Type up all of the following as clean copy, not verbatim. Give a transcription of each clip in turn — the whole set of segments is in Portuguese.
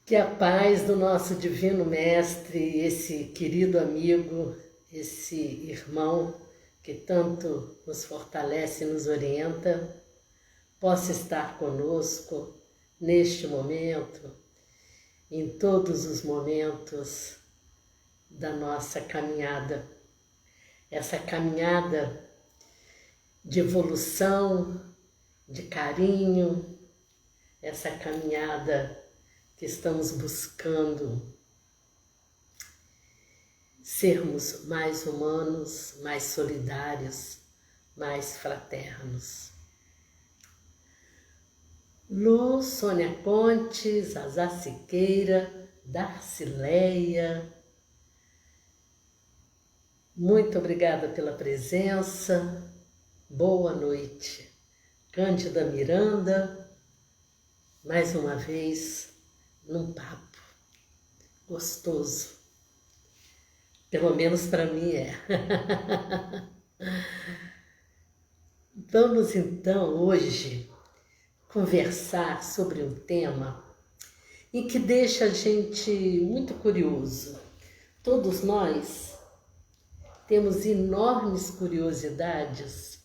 Que a paz do nosso Divino Mestre, esse querido amigo, esse irmão que tanto nos fortalece e nos orienta, possa estar conosco neste momento, em todos os momentos da nossa caminhada. Essa caminhada de evolução, de carinho, essa caminhada que estamos buscando sermos mais humanos, mais solidários, mais fraternos. Lu, Sônia Conte, Zazá Siqueira, Darcileia, muito obrigada pela presença, boa noite. Cândida Miranda, mais uma vez, num papo gostoso, pelo menos para mim é. Vamos então hoje conversar sobre um tema em que deixa a gente muito curioso. Todos nós temos enormes curiosidades.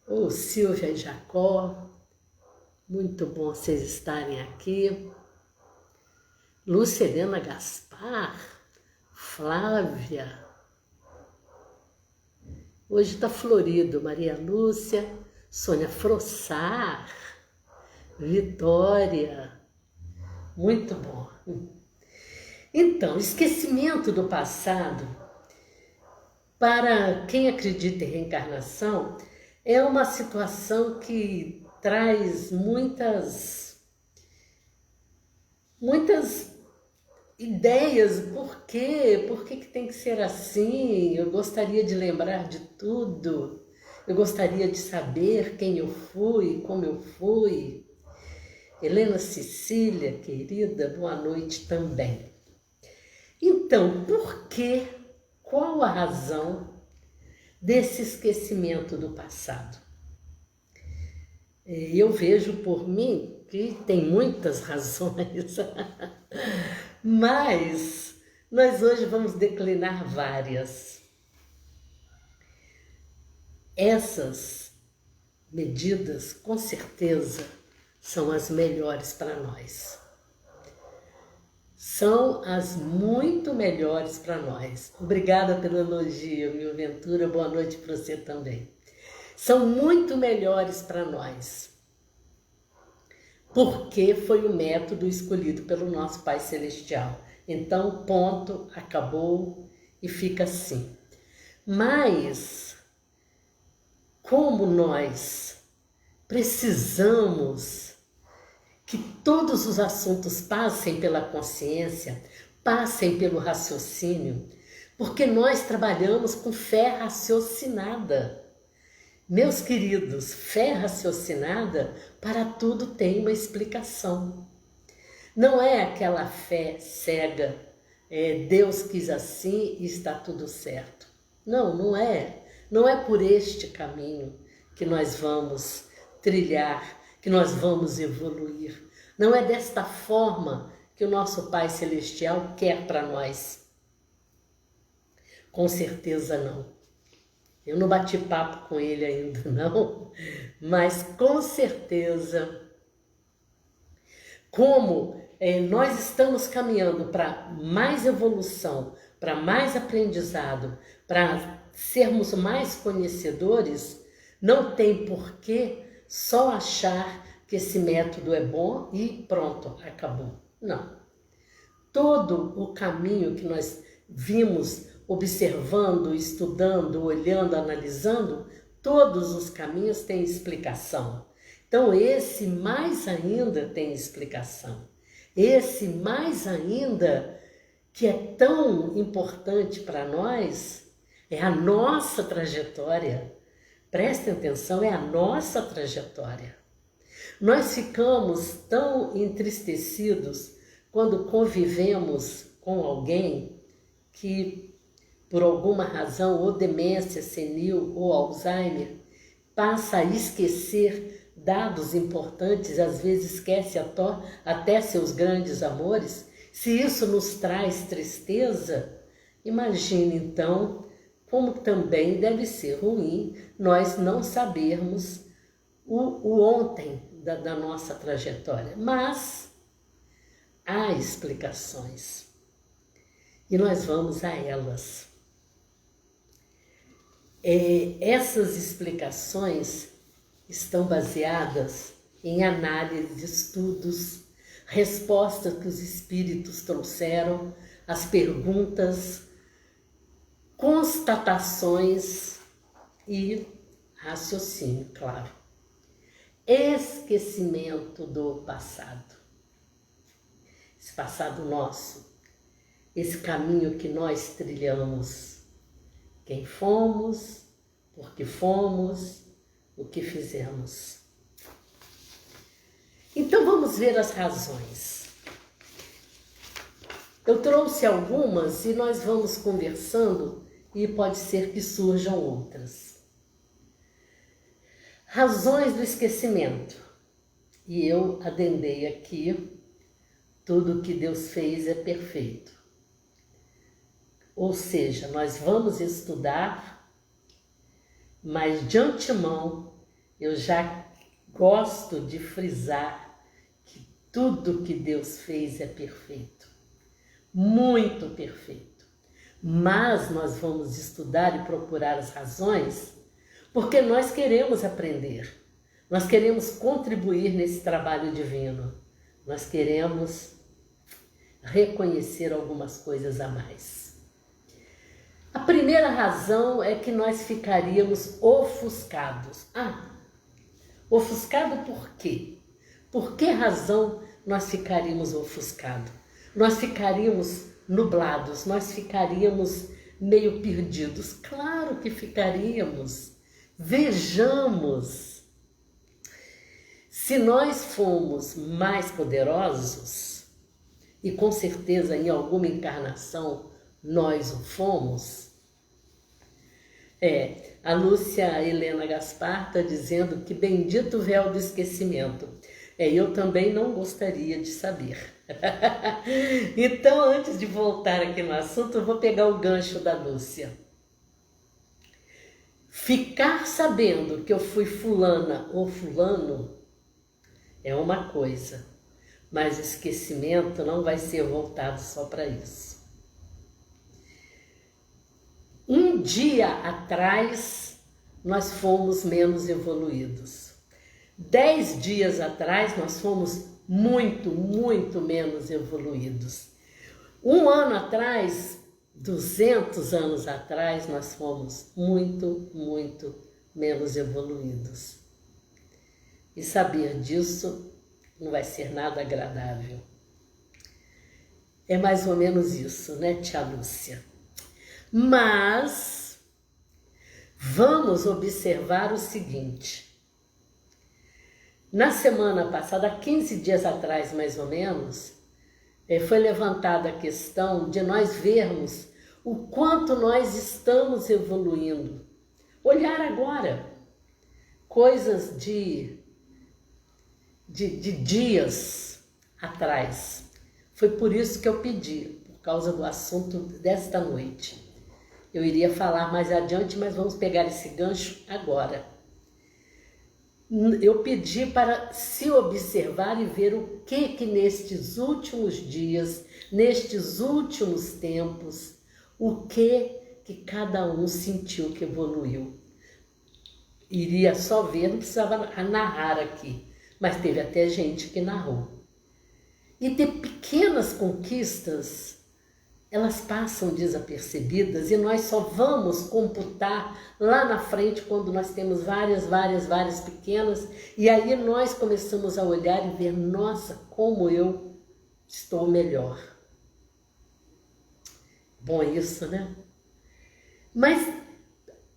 Ô, Silvia e Jacó, muito bom vocês estarem aqui. Lúcia Helena Gaspar, Flávia. Hoje está florido. Maria Lúcia, Sônia Frossar, Vitória. Muito bom. Então, esquecimento do passado, para quem acredita em reencarnação, é uma situação que traz muitas ideias. Por quê? Por que tem que ser assim? Eu gostaria de lembrar de tudo. Eu gostaria de saber quem eu fui, como eu fui. Helena Cecília, querida, boa noite também. Então, por quê? Qual a razão desse esquecimento do passado? Eu vejo por mim que tem muitas razões, mas nós hoje vamos declinar várias. Essas medidas, com certeza, são as melhores para nós. São as muito melhores para nós. Obrigada pelo elogio, Mil Ventura. Boa noite para você também. São muito melhores para nós, porque foi o método escolhido pelo nosso Pai Celestial. Então, ponto, acabou e fica assim. Mas, como nós precisamos que todos os assuntos passem pela consciência, passem pelo raciocínio, porque nós trabalhamos com fé raciocinada. Meus queridos, fé raciocinada, para tudo tem uma explicação. Não é aquela fé cega, Deus quis assim e está tudo certo. Não, não é. Não é por este caminho que nós vamos trilhar, que nós vamos evoluir. Não é desta forma que o nosso Pai Celestial quer para nós. Com certeza não. Eu não bati papo com ele ainda, não, mas com certeza, como nós estamos caminhando para mais evolução, para mais aprendizado, para sermos mais conhecedores, não tem por que só achar que esse método é bom e pronto, acabou. Não. Todo o caminho que nós vimos observando, estudando, olhando, analisando, todos os caminhos têm explicação. Então, esse mais ainda tem explicação. Esse mais ainda, que é tão importante para nós, é a nossa trajetória. Prestem atenção, é a nossa trajetória. Nós ficamos tão entristecidos quando convivemos com alguém que, por alguma razão, ou demência senil ou Alzheimer, passa a esquecer dados importantes, às vezes esquece até seus grandes amores, se isso nos traz tristeza, imagine então como também deve ser ruim nós não sabermos o ontem da nossa trajetória. Mas há explicações e nós vamos a elas. Essas explicações estão baseadas em análise, estudos, respostas que os espíritos trouxeram, as perguntas, constatações e raciocínio, claro. Esquecimento do passado. Esse passado nosso, esse caminho que nós trilhamos, quem fomos, por que fomos, o que fizemos. Então vamos ver as razões. Eu trouxe algumas e nós vamos conversando e pode ser que surjam outras. Razões do esquecimento. E eu adendei aqui, tudo que Deus fez é perfeito. Ou seja, nós vamos estudar, mas de antemão eu já gosto de frisar que tudo que Deus fez é perfeito, muito perfeito. Mas nós vamos estudar e procurar as razões porque nós queremos aprender, nós queremos contribuir nesse trabalho divino, nós queremos reconhecer algumas coisas a mais. A primeira razão é que nós ficaríamos ofuscados. Ofuscado por quê? Por que razão nós ficaríamos ofuscados? Nós ficaríamos nublados, nós ficaríamos meio perdidos. Claro que ficaríamos. Vejamos. Se nós fomos mais poderosos, e com certeza em alguma encarnação nós o fomos, a Lúcia Helena Gaspar está dizendo que bendito véu do esquecimento. Eu também não gostaria de saber. Então, antes de voltar aqui no assunto, eu vou pegar o gancho da Lúcia. Ficar sabendo que eu fui fulana ou fulano é uma coisa, mas o esquecimento não vai ser voltado só para isso. Um dia atrás, nós fomos menos evoluídos. 10 dias atrás, nós fomos muito, muito menos evoluídos. 1 ano atrás, 200 anos atrás, nós fomos muito, muito menos evoluídos. E saber disso não vai ser nada agradável. É mais ou menos isso, né, tia Lúcia? Mas vamos observar o seguinte. Na semana passada, 15 dias atrás mais ou menos, foi levantada a questão de nós vermos o quanto nós estamos evoluindo. Olhar agora, coisas de dias atrás. Foi por isso que eu pedi, por causa do assunto desta noite. Eu iria falar mais adiante, mas vamos pegar esse gancho agora. Eu pedi para se observar e ver o que nestes últimos dias, nestes últimos tempos, o que cada um sentiu que evoluiu. Iria só ver, não precisava narrar aqui, mas teve até gente que narrou. E ter pequenas conquistas, elas passam desapercebidas e nós só vamos computar lá na frente quando nós temos várias pequenas, e aí nós começamos a olhar e ver, nossa, como eu estou melhor. Bom isso, né? Mas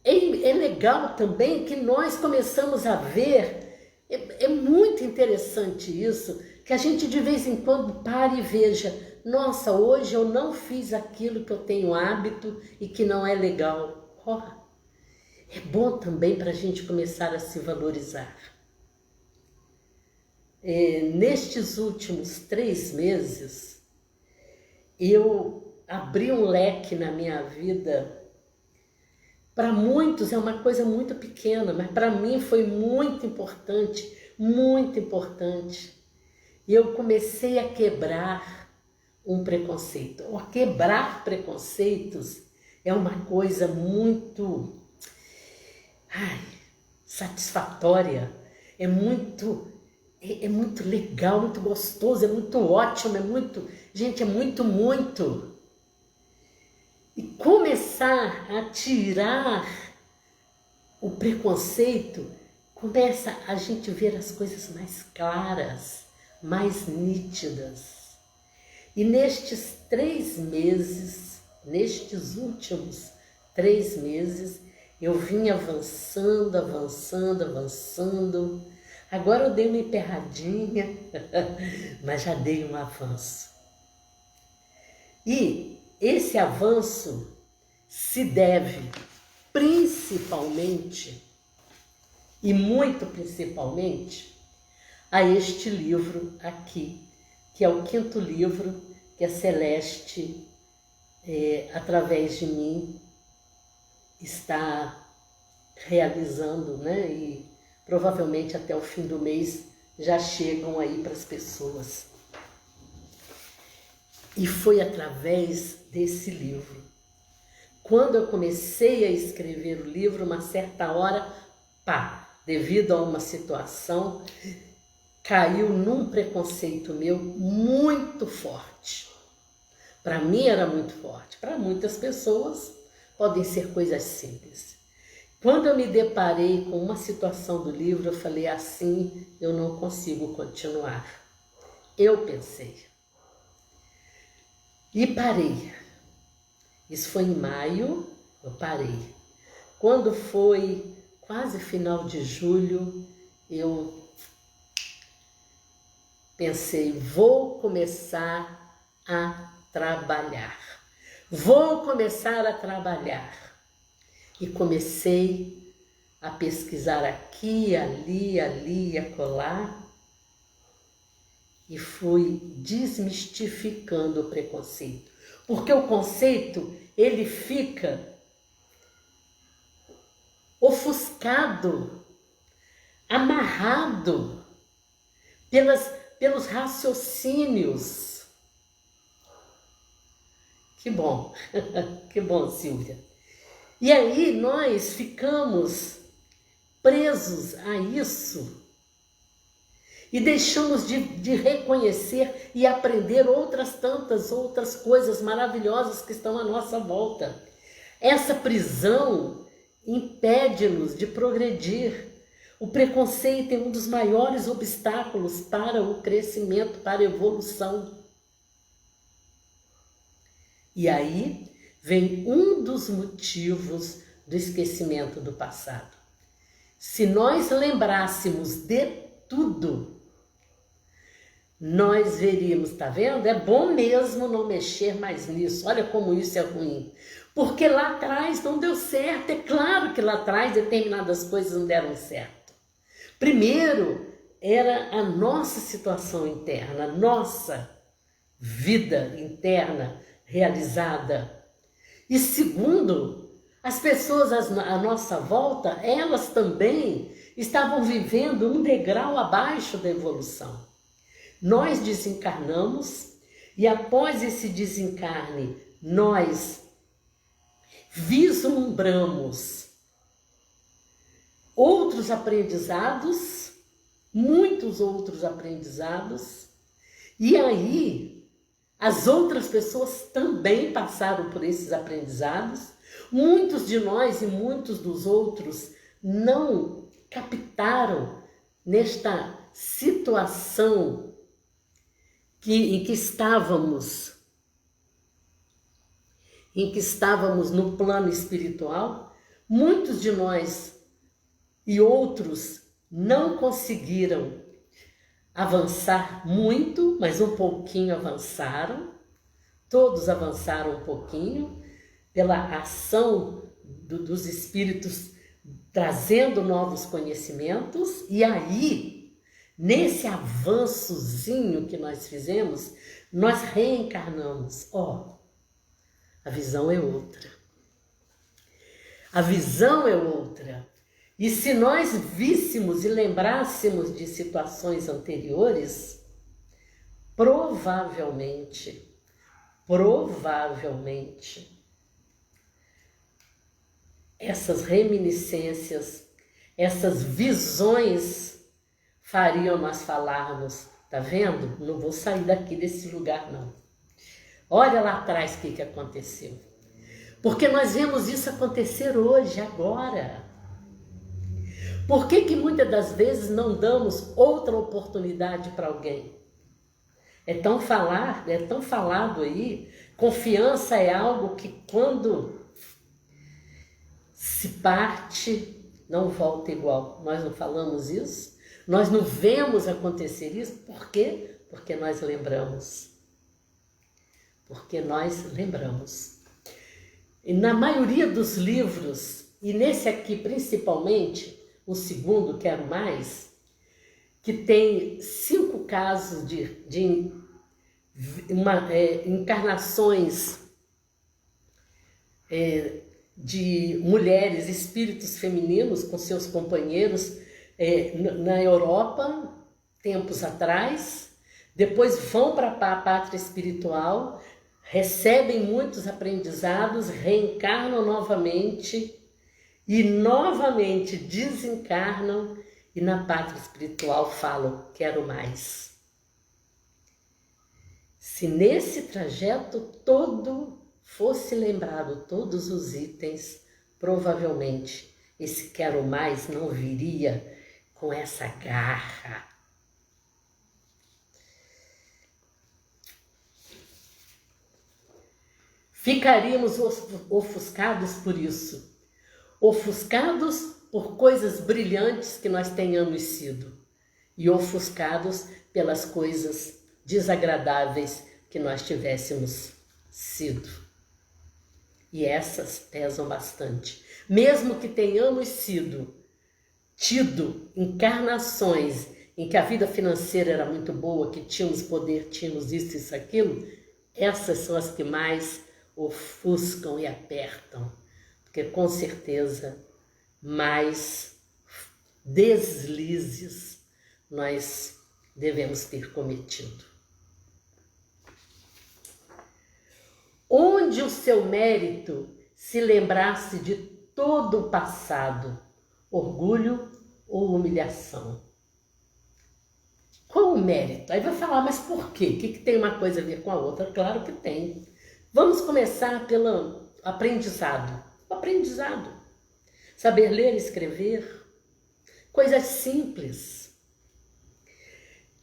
é legal também que nós começamos a ver, é muito interessante isso, que a gente de vez em quando pare e veja, nossa, hoje eu não fiz aquilo que eu tenho hábito e que não é legal. É bom também para a gente começar a se valorizar. nestes últimos 3 meses, eu abri um leque na minha vida. Para muitos é uma coisa muito pequena, mas para mim foi muito importante, muito importante. E eu comecei a quebrar um preconceito. Quebrar preconceitos é uma coisa muito satisfatória, é muito legal, muito gostoso, é muito ótimo, gente, é muito. E começar a tirar o preconceito, começa a gente ver as coisas mais claras, mais nítidas. E nestes 3 meses, nestes últimos 3 meses, eu vim avançando. Agora eu dei uma emperradinha, mas já dei um avanço. E esse avanço se deve principalmente, e muito principalmente, a este livro aqui, que é o 5º livro que a Celeste, através de mim, está realizando, né? E provavelmente até o fim do mês já chegam aí para as pessoas. E foi através desse livro. Quando eu comecei a escrever o livro, uma certa hora, devido a uma situação, caiu num preconceito meu muito forte. Para mim era muito forte. Para muitas pessoas podem ser coisas simples. Quando eu me deparei com uma situação do livro, eu falei, assim eu não consigo continuar. Eu pensei. E parei. Isso foi em maio, eu parei. Quando foi quase final de julho, eu pensei, vou começar a trabalhar. E comecei a pesquisar aqui, ali, acolá. E fui desmistificando o preconceito. Porque o conceito, ele fica ofuscado, amarrado pelos raciocínios. Que bom, que bom, Silvia. E aí nós ficamos presos a isso e deixamos de reconhecer e aprender tantas outras coisas maravilhosas que estão à nossa volta. Essa prisão impede-nos de progredir. O preconceito é um dos maiores obstáculos para o crescimento, para a evolução. E aí vem um dos motivos do esquecimento do passado. Se nós lembrássemos de tudo, nós veríamos, tá vendo? É bom mesmo não mexer mais nisso. Olha como isso é ruim. Porque lá atrás não deu certo. É claro que lá atrás determinadas coisas não deram certo. Primeiro, era a nossa situação interna, a nossa vida interna realizada. E segundo, as pessoas à nossa volta, elas também estavam vivendo um degrau abaixo da evolução. Nós desencarnamos e após esse desencarne, nós vislumbramos outros aprendizados, muitos outros aprendizados, e aí as outras pessoas também passaram por esses aprendizados. Muitos de nós e muitos dos outros não captaram nesta situação em que estávamos no plano espiritual. Muitos de nós e outros não conseguiram avançar muito, mas um pouquinho avançaram. Todos avançaram um pouquinho pela ação dos espíritos trazendo novos conhecimentos. E aí Nesse avançozinho que nós fizemos, nós reencarnamos. A visão é outra. A visão é outra. E se nós víssemos e lembrássemos de situações anteriores, provavelmente, essas reminiscências, essas visões fariam nós falarmos, tá vendo? Não vou sair daqui desse lugar, não. Olha lá atrás o que aconteceu. Porque nós vemos isso acontecer hoje, agora. Por que muitas das vezes não damos outra oportunidade para alguém? É tão falado aí, confiança é algo que quando se parte, não volta igual. Nós não falamos isso? Nós não vemos acontecer isso? Por quê? Porque nós lembramos. Porque nós lembramos. E na maioria dos livros, e nesse aqui principalmente, o segundo, Quero Mais, que tem 5 casos de encarnações de mulheres, espíritos femininos com seus companheiros na Europa, tempos atrás, depois vão para a pátria espiritual, recebem muitos aprendizados, reencarnam novamente e novamente desencarnam e na pátria espiritual falam, quero mais. Se nesse trajeto todo fosse lembrado todos os itens, provavelmente esse quero mais não viria com essa garra. Ficaríamos ofuscados por isso, ofuscados por coisas brilhantes que nós tenhamos sido e ofuscados pelas coisas desagradáveis que nós tivéssemos sido. E essas pesam bastante. Mesmo que tenhamos tido encarnações em que a vida financeira era muito boa, que tínhamos poder, tínhamos isso, isso, aquilo, essas são as que mais ofuscam e apertam, porque com certeza mais deslizes nós devemos ter cometido. Onde o seu mérito se lembrasse de todo o passado, orgulho ou humilhação? Qual o mérito? Aí vai falar, mas por quê? O que tem uma coisa a ver com a outra? Claro que tem. Vamos começar pelo aprendizado. O aprendizado. Saber ler e escrever. Coisas simples.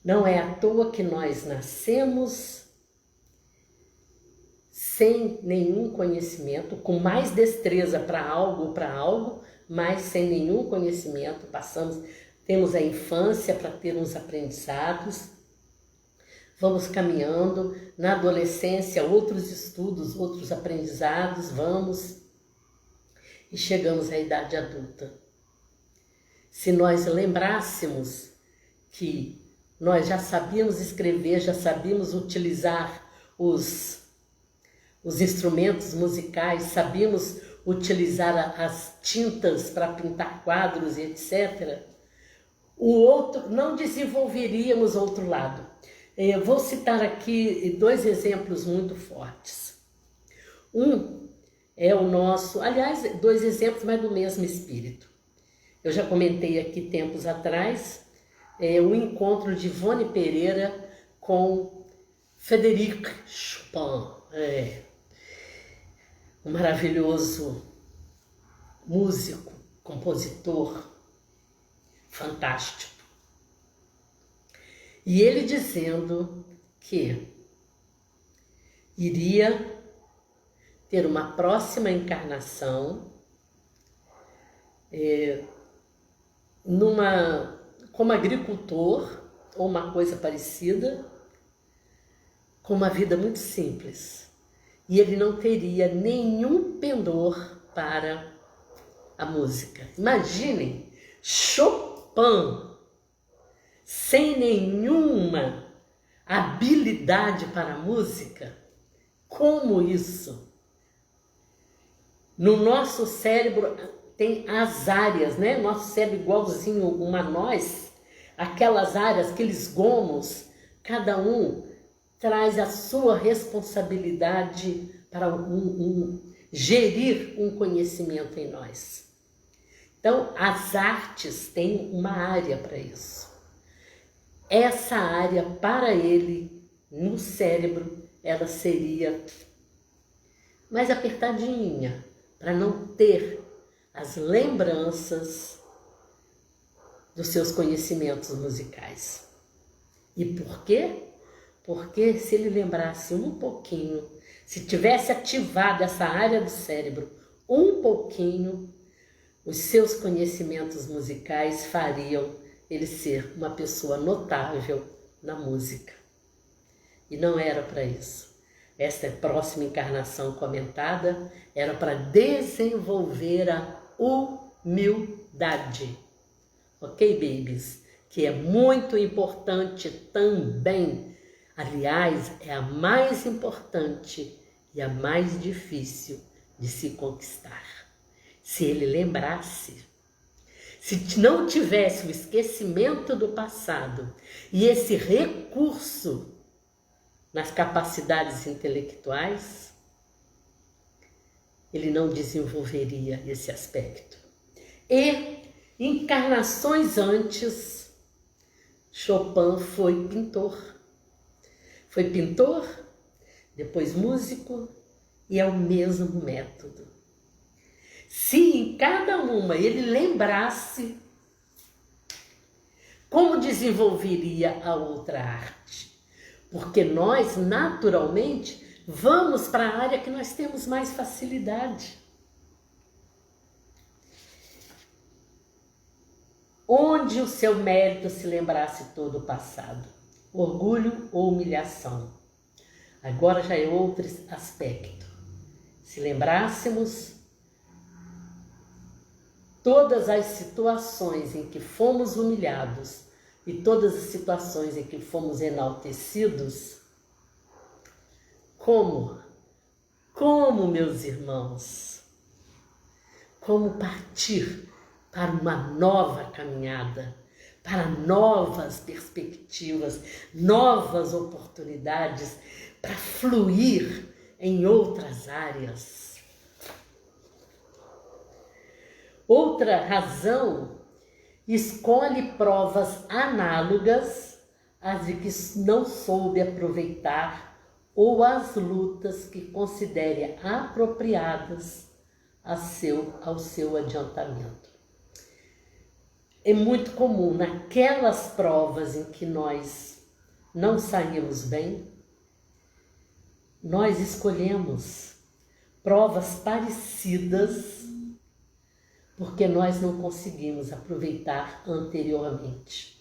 Não é à toa que nós nascemos sem nenhum conhecimento, com mais destreza para algo, mas sem nenhum conhecimento. Temos a infância para ter uns aprendizados, vamos caminhando, na adolescência outros estudos, outros aprendizados, e chegamos à idade adulta. Se nós lembrássemos que nós já sabíamos escrever, já sabíamos utilizar os instrumentos musicais, sabíamos utilizar as tintas para pintar quadros e etc., não desenvolveríamos outro lado. Eu vou citar aqui 2 exemplos muito fortes. Um é o nosso, aliás, 2 exemplos, mas do mesmo espírito. Eu já comentei aqui tempos atrás, o encontro de Ivone Pereira com Frédéric Chopin, um maravilhoso músico, compositor, fantástico. E ele dizendo que iria ter uma próxima encarnação como agricultor ou uma coisa parecida, com uma vida muito simples. E ele não teria nenhum pendor para a música. Imaginem, Chopin sem nenhuma habilidade para a música? Como isso? No nosso cérebro tem as áreas, né? Nosso cérebro igualzinho uma noz, aquelas áreas, aqueles gomos, cada um traz a sua responsabilidade para gerir um conhecimento em nós. Então, as artes têm uma área para isso. Essa área, para ele, no cérebro, ela seria mais apertadinha, para não ter as lembranças dos seus conhecimentos musicais. E por quê? Porque se ele lembrasse um pouquinho, se tivesse ativado essa área do cérebro um pouquinho, os seus conhecimentos musicais fariam ele ser uma pessoa notável na música. E não era para isso. Esta próxima encarnação comentada era para desenvolver a humildade. Ok, babies? Que é muito importante também. Aliás, é a mais importante e a mais difícil de se conquistar. Se ele lembrasse, se não tivesse o esquecimento do passado e esse recurso nas capacidades intelectuais, ele não desenvolveria esse aspecto. E encarnações antes, Chopin foi pintor. Foi pintor, depois músico, e é o mesmo método. Se em cada uma ele lembrasse, como desenvolveria a outra arte? Porque nós, naturalmente, vamos para a área que nós temos mais facilidade. Onde o seu mérito se lembrasse todo o passado? Orgulho ou humilhação? Agora já é outro aspecto. Se lembrássemos todas as situações em que fomos humilhados e todas as situações em que fomos enaltecidos, como, meus irmãos, como partir para uma nova caminhada, para novas perspectivas, novas oportunidades, para fluir em outras áreas. Outra razão, escolhe provas análogas às de que não soube aproveitar ou as lutas que considere apropriadas ao seu adiantamento. É muito comum naquelas provas em que nós não saímos bem, nós escolhemos provas parecidas porque nós não conseguimos aproveitar anteriormente.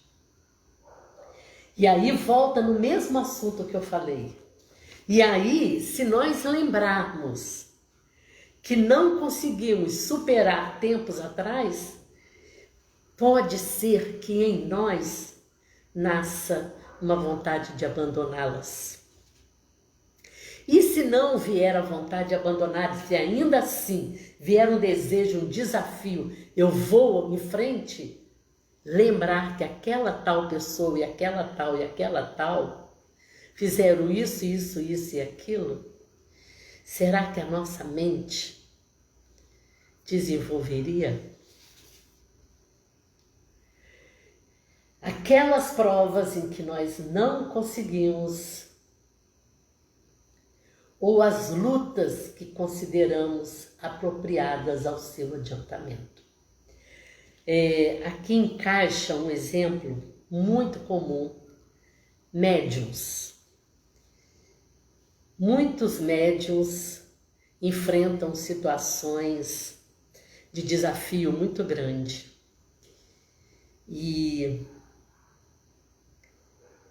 E aí volta no mesmo assunto que eu falei. E aí, se nós lembrarmos que não conseguimos superar tempos atrás, pode ser que em nós nasça uma vontade de abandoná-las. E se não vier a vontade de abandonar, se ainda assim vier um desejo, um desafio, eu vou em frente, lembrar que aquela tal pessoa e aquela tal fizeram isso, isso, isso e aquilo, será que a nossa mente desenvolveria? Aquelas provas em que nós não conseguimos, ou as lutas que consideramos apropriadas ao seu adiantamento. Aqui encaixa um exemplo muito comum, médiuns. Muitos médiuns enfrentam situações de desafio muito grande e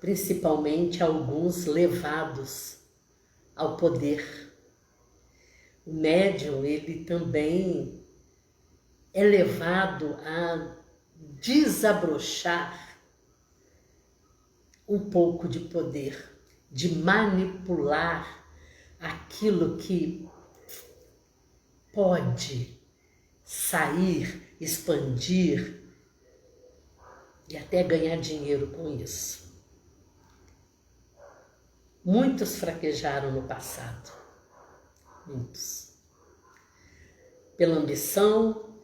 principalmente alguns levados ao poder. O médium, ele também é levado a desabrochar um pouco de poder, de manipular aquilo que pode sair, expandir e até ganhar dinheiro com isso. Muitos fraquejaram no passado, muitos, pela ambição,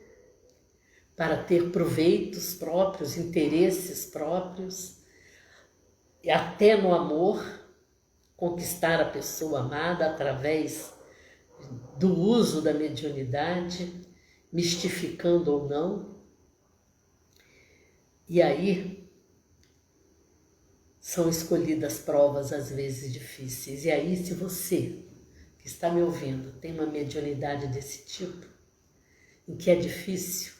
para ter proveitos próprios, interesses próprios, e até no amor, conquistar a pessoa amada através do uso da mediunidade, mistificando ou não. E aí são escolhidas provas às vezes difíceis. E aí, se você que está me ouvindo tem uma mediunidade desse tipo, em que é difícil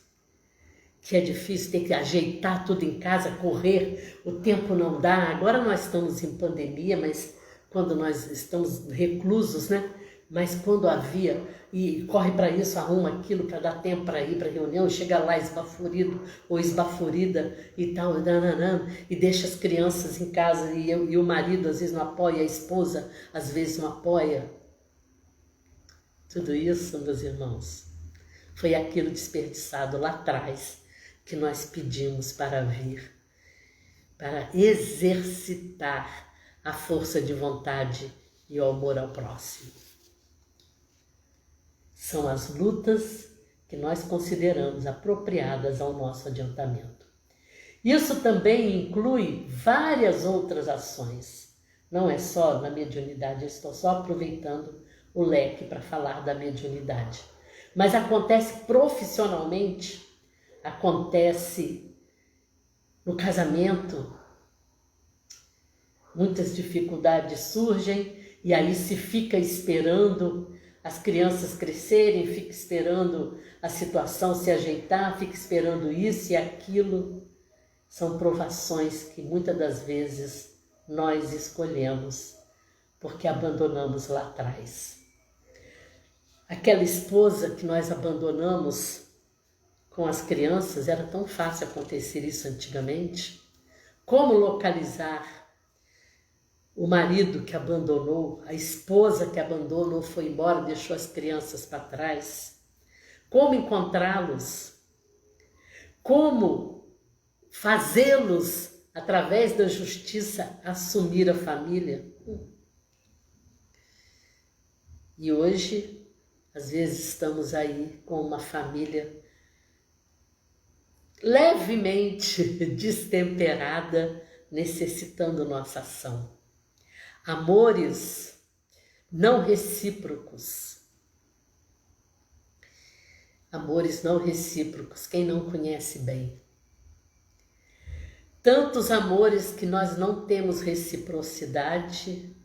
ter que ajeitar tudo em casa, correr, o tempo não dá. Agora nós estamos em pandemia, mas quando nós estamos reclusos, né? Mas quando havia, e corre para isso, arruma aquilo para dar tempo para ir para a reunião, chega lá esbaforido ou esbaforida e tal, e deixa as crianças em casa e o marido às vezes não apoia, a esposa às vezes não apoia. Tudo isso, meus irmãos, foi aquilo desperdiçado lá atrás que nós pedimos para vir, para exercitar a força de vontade e o amor ao próximo. São as lutas que nós consideramos apropriadas ao nosso adiantamento. Isso também inclui várias outras ações. Não é só na mediunidade, eu estou só aproveitando o leque para falar da mediunidade. Mas acontece profissionalmente, acontece no casamento. Muitas dificuldades surgem e aí se fica esperando as crianças crescerem, fica esperando a situação se ajeitar, fica esperando isso e aquilo. São provações que muitas das vezes nós escolhemos porque abandonamos lá atrás. Aquela esposa que nós abandonamos com as crianças, era tão fácil acontecer isso antigamente. Como localizar o marido que abandonou, a esposa que abandonou, foi embora, deixou as crianças para trás? Como encontrá-los? Como fazê-los, através da justiça, assumir a família? E hoje, às vezes, estamos aí com uma família levemente destemperada, necessitando nossa ação. Amores não recíprocos. Amores não recíprocos, quem não conhece bem. Tantos amores que nós não temos reciprocidade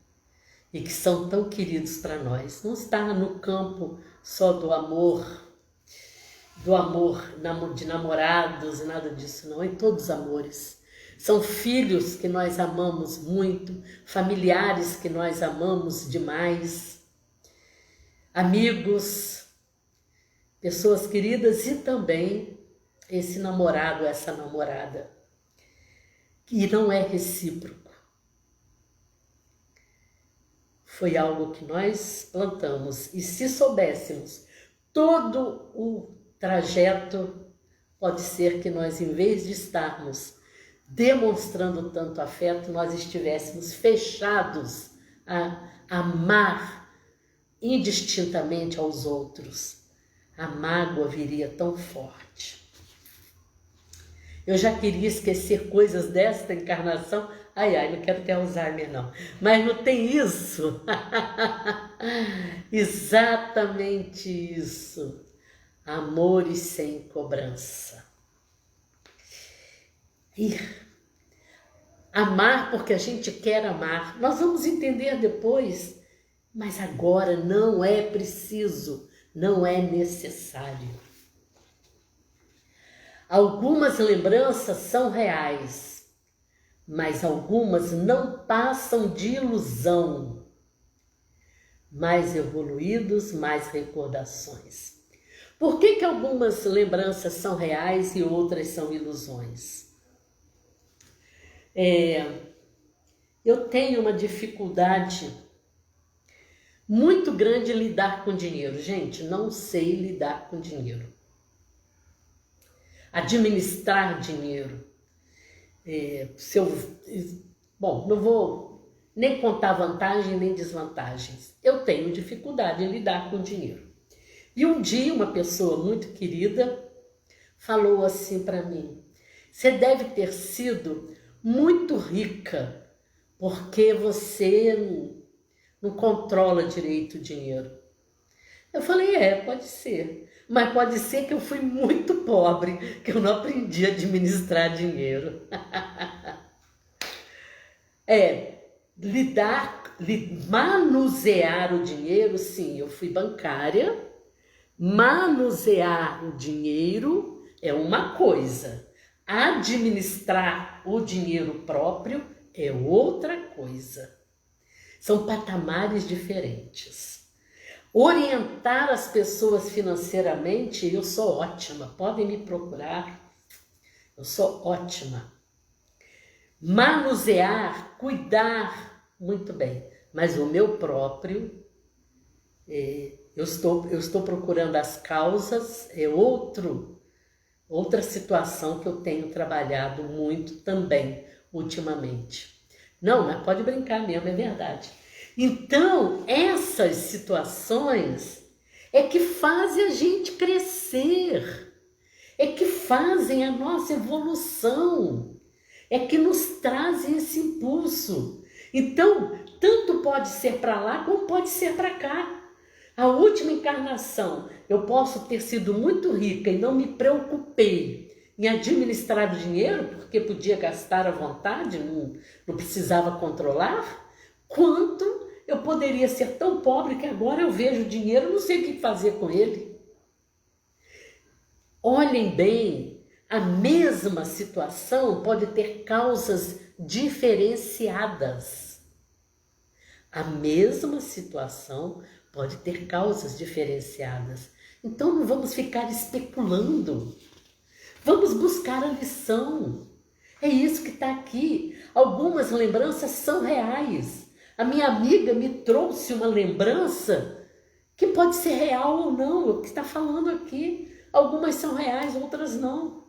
e que são tão queridos para nós. Não está no campo só do amor de namorados, nada disso não, em todos os amores. São filhos que nós amamos muito, familiares que nós amamos demais, amigos, pessoas queridas e também esse namorado, essa namorada, que não é recíproco. Foi algo que nós plantamos e se soubéssemos todo o trajeto, pode ser que nós, em vez de estarmos demonstrando tanto afeto, nós estivéssemos fechados a amar indistintamente aos outros. A mágoa viria tão forte. Eu já queria esquecer coisas desta encarnação. Ai, não quero ter Alzheimer não. Mas não tem isso. Exatamente isso. Amores sem cobrança. E amar porque a gente quer amar. Nós vamos entender depois, mas agora não é preciso, não é necessário. Algumas lembranças são reais, mas algumas não passam de ilusão. Mais evoluídos, mais recordações. Por que algumas lembranças são reais e outras são ilusões? eu tenho uma dificuldade muito grande em lidar com dinheiro. Gente, não sei lidar com dinheiro. Administrar dinheiro. Bom, não vou nem contar vantagens nem desvantagens. Eu tenho dificuldade em lidar com dinheiro. E um dia uma pessoa muito querida falou assim para mim: você deve ter sido muito rica porque você não controla direito o dinheiro. Eu falei, pode ser. Mas pode ser que eu fui muito pobre, que eu não aprendi a administrar dinheiro. Manusear o dinheiro, sim, eu fui bancária. Manusear o dinheiro é uma coisa. Administrar o dinheiro próprio é outra coisa. São patamares diferentes. Orientar as pessoas financeiramente, eu sou ótima. Podem me procurar. Eu sou ótima. Manusear, cuidar, muito bem. Mas o meu próprio, eu estou procurando as causas, outra situação que eu tenho trabalhado muito também, ultimamente. Não, mas pode brincar mesmo, é verdade. Então, essas situações é que fazem a gente crescer, é que fazem a nossa evolução, é que nos trazem esse impulso. Então, tanto pode ser para lá como pode ser para cá. A última encarnação, eu posso ter sido muito rica e não me preocupei em administrar o dinheiro, porque podia gastar à vontade, não precisava controlar, quanto eu poderia ser tão pobre que agora eu vejo o dinheiro e não sei o que fazer com ele. Olhem bem, a mesma situação pode ter causas diferenciadas. A mesma situação pode ter causas diferenciadas. Então não vamos ficar especulando. Vamos buscar a lição. É isso que está aqui. Algumas lembranças são reais. A minha amiga me trouxe uma lembrança que pode ser real ou não, o que está falando aqui. Algumas são reais, outras não.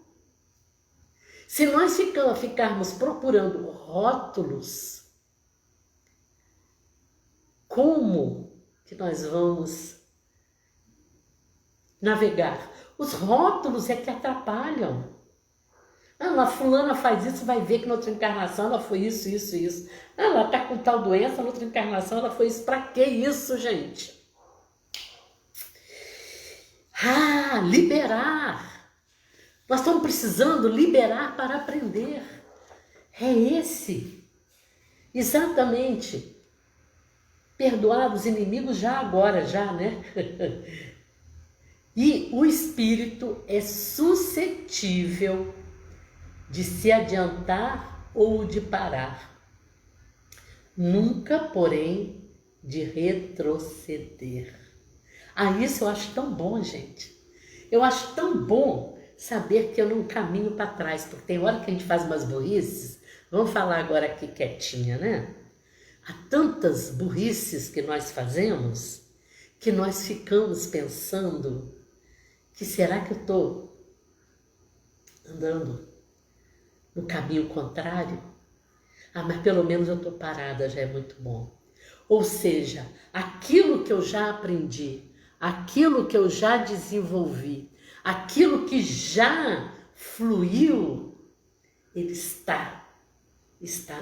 Se nós ficarmos procurando rótulos, como que nós vamos navegar? Os rótulos é que atrapalham. A fulana faz isso, vai ver que na outra encarnação ela foi isso, isso, isso. Ela está com tal doença, na outra encarnação ela foi isso. Para que isso, gente? Liberar. Nós estamos precisando liberar para aprender. É esse. Exatamente. Perdoar os inimigos já agora, né? E o espírito é suscetível de se adiantar ou de parar. Nunca, porém, de retroceder. Isso eu acho tão bom, gente. Eu acho tão bom saber que eu não caminho para trás, porque tem hora que a gente faz umas burrices. Vamos falar agora aqui quietinha, né? Há tantas burrices que nós fazemos que nós ficamos pensando que será que eu estou andando no caminho contrário? Mas pelo menos eu estou parada, já é muito bom. Ou seja, aquilo que eu já aprendi, aquilo que eu já desenvolvi, aquilo que já fluiu, ele está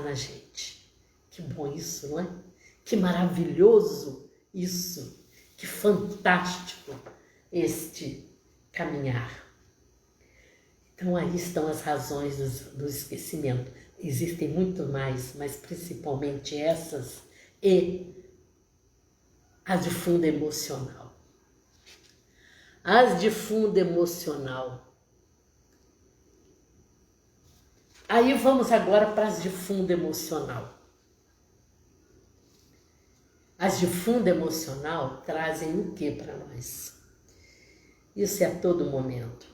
na gente. Que bom isso, não é? Que maravilhoso isso, que fantástico este caminhar. Então aí estão as razões do esquecimento. Existem muito mais, mas principalmente essas e as de fundo emocional. As de fundo emocional. Aí vamos agora para as de fundo emocional. As de fundo emocional trazem o que para nós? Isso é a todo momento.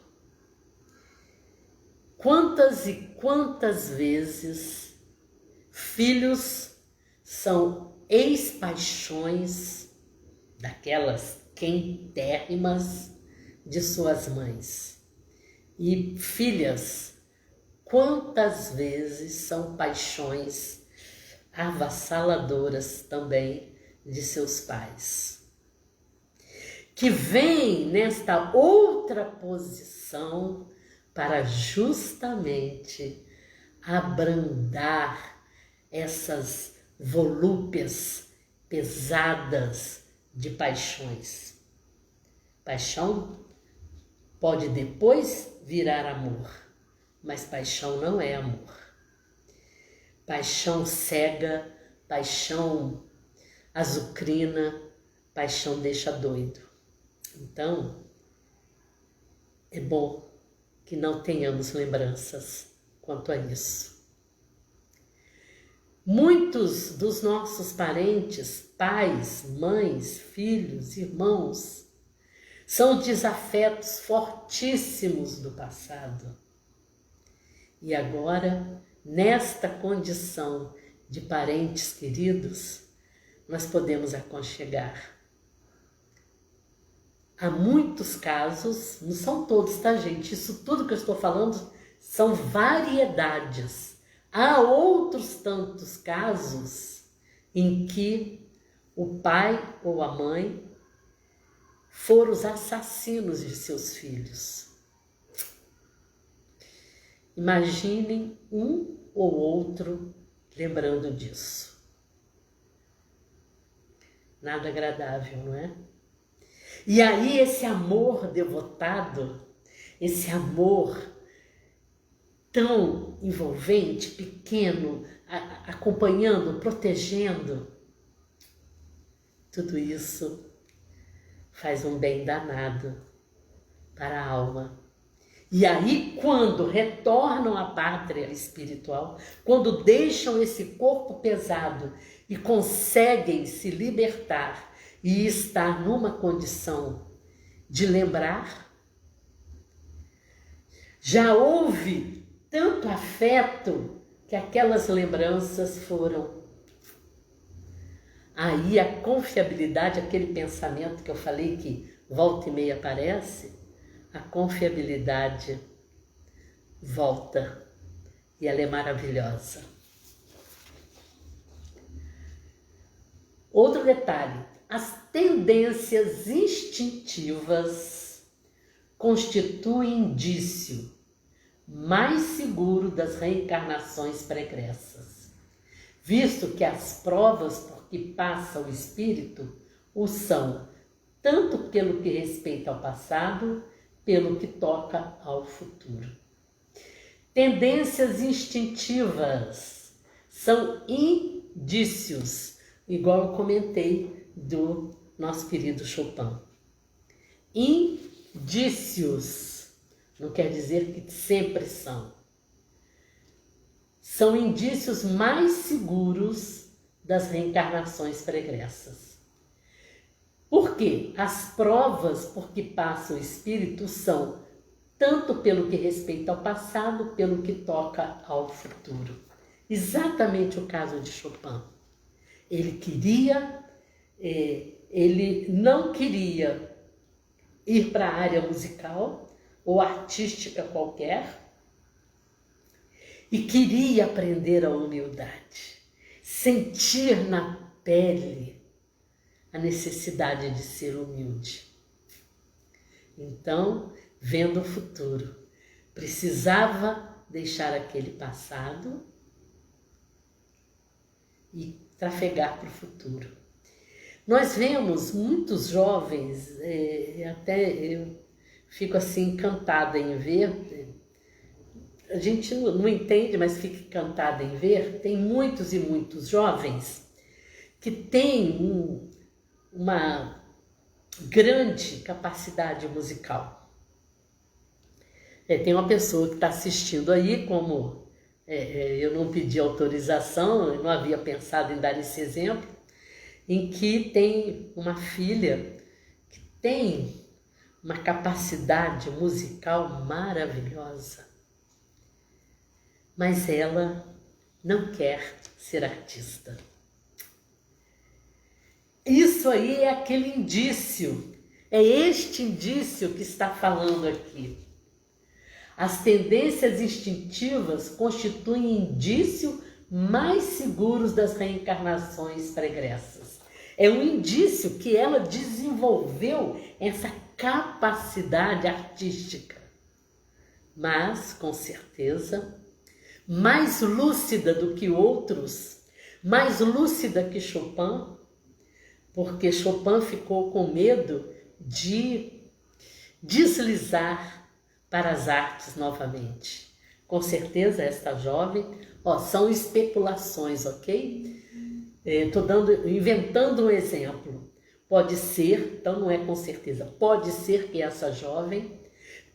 Quantas e quantas vezes filhos são ex-paixões daquelas quentérrimas de suas mães. E filhas, quantas vezes são paixões avassaladoras também de seus pais, que vêm nesta outra posição para justamente abrandar essas volúpias pesadas de paixões. Paixão pode depois virar amor, mas paixão não é amor. Paixão cega, paixão azucrina, paixão deixa doido. Então, é bom que não tenhamos lembranças quanto a isso. Muitos dos nossos parentes, pais, mães, filhos, irmãos, são desafetos fortíssimos do passado. E agora, nesta condição de parentes queridos, nós podemos aconchegar. Há muitos casos, não são todos, tá, gente? Isso tudo que eu estou falando são variedades. Há outros tantos casos em que o pai ou a mãe foram os assassinos de seus filhos. Imaginem um ou outro lembrando disso. Nada agradável, não é? E aí esse amor devotado, esse amor tão envolvente, pequeno, acompanhando, protegendo, tudo isso faz um bem danado para a alma. E aí, quando retornam à pátria espiritual, quando deixam esse corpo pesado e conseguem se libertar e estar numa condição de lembrar, já houve tanto afeto que aquelas lembranças foram. Aí a confiabilidade, aquele pensamento que eu falei que volta e meia aparece, a confiabilidade volta e ela é maravilhosa. Outro detalhe, as tendências instintivas constituem indício mais seguro das reencarnações pregressas, visto que as provas por que passa o espírito o são, tanto pelo que respeita ao passado, pelo que toca ao futuro. Tendências instintivas são indícios, igual eu comentei do nosso querido Chopin. Indícios, não quer dizer que sempre são. São indícios mais seguros das reencarnações pregressas. Por quê? As provas por que passa o espírito são tanto pelo que respeita ao passado, pelo que toca ao futuro. Exatamente o caso de Chopin. Ele não queria ir para a área musical ou artística qualquer e queria aprender a humildade, sentir na pele a necessidade de ser humilde. Então, vendo o futuro, precisava deixar aquele passado e trafegar para o futuro. Nós vemos muitos jovens, até eu fico assim encantada em ver, a gente não entende, mas fica encantada em ver, tem muitos e muitos jovens que têm uma grande capacidade musical. Tem uma pessoa que está assistindo aí, como eu não pedi autorização, eu não havia pensado em dar esse exemplo, em que tem uma filha que tem uma capacidade musical maravilhosa, mas ela não quer ser artista. Isso aí é aquele indício, é este indício que está falando aqui. As tendências instintivas constituem indício mais seguros das reencarnações pregressas. É um indício que ela desenvolveu essa capacidade artística, mas, com certeza, mais lúcida do que outros, mais lúcida que Chopin, porque Chopin ficou com medo de deslizar para as artes novamente. Com certeza, esta jovem, são especulações, ok? Inventando um exemplo. Pode ser, então não é com certeza, pode ser que essa jovem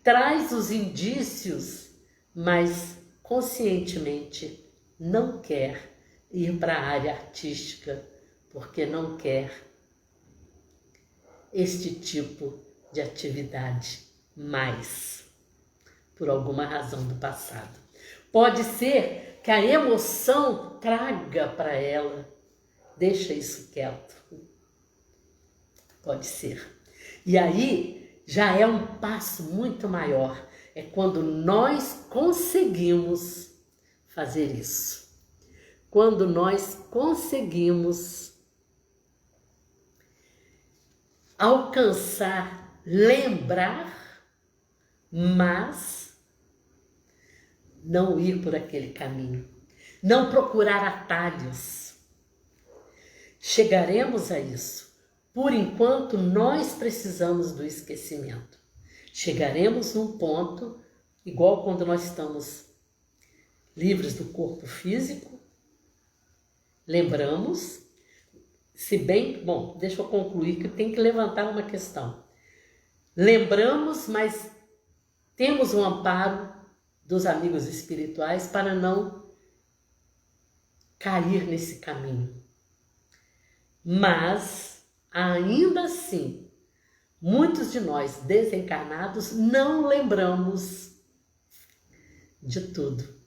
traz os indícios, mas conscientemente não quer ir para a área artística, porque não quer este tipo de atividade mais, por alguma razão do passado. Pode ser que a emoção traga para ela, deixa isso quieto. Pode ser. E aí já é um passo muito maior. É quando nós conseguimos fazer isso. Quando nós conseguimos alcançar, lembrar, mas não ir por aquele caminho, não procurar atalhos. Chegaremos a isso. Por enquanto, nós precisamos do esquecimento. Chegaremos num ponto, igual quando nós estamos livres do corpo físico, lembramos, se bem, bom, deixa eu concluir que tem que levantar uma questão. Lembramos, mas temos um amparo dos amigos espirituais para não cair nesse caminho. Mas, ainda assim, muitos de nós desencarnados não lembramos de tudo.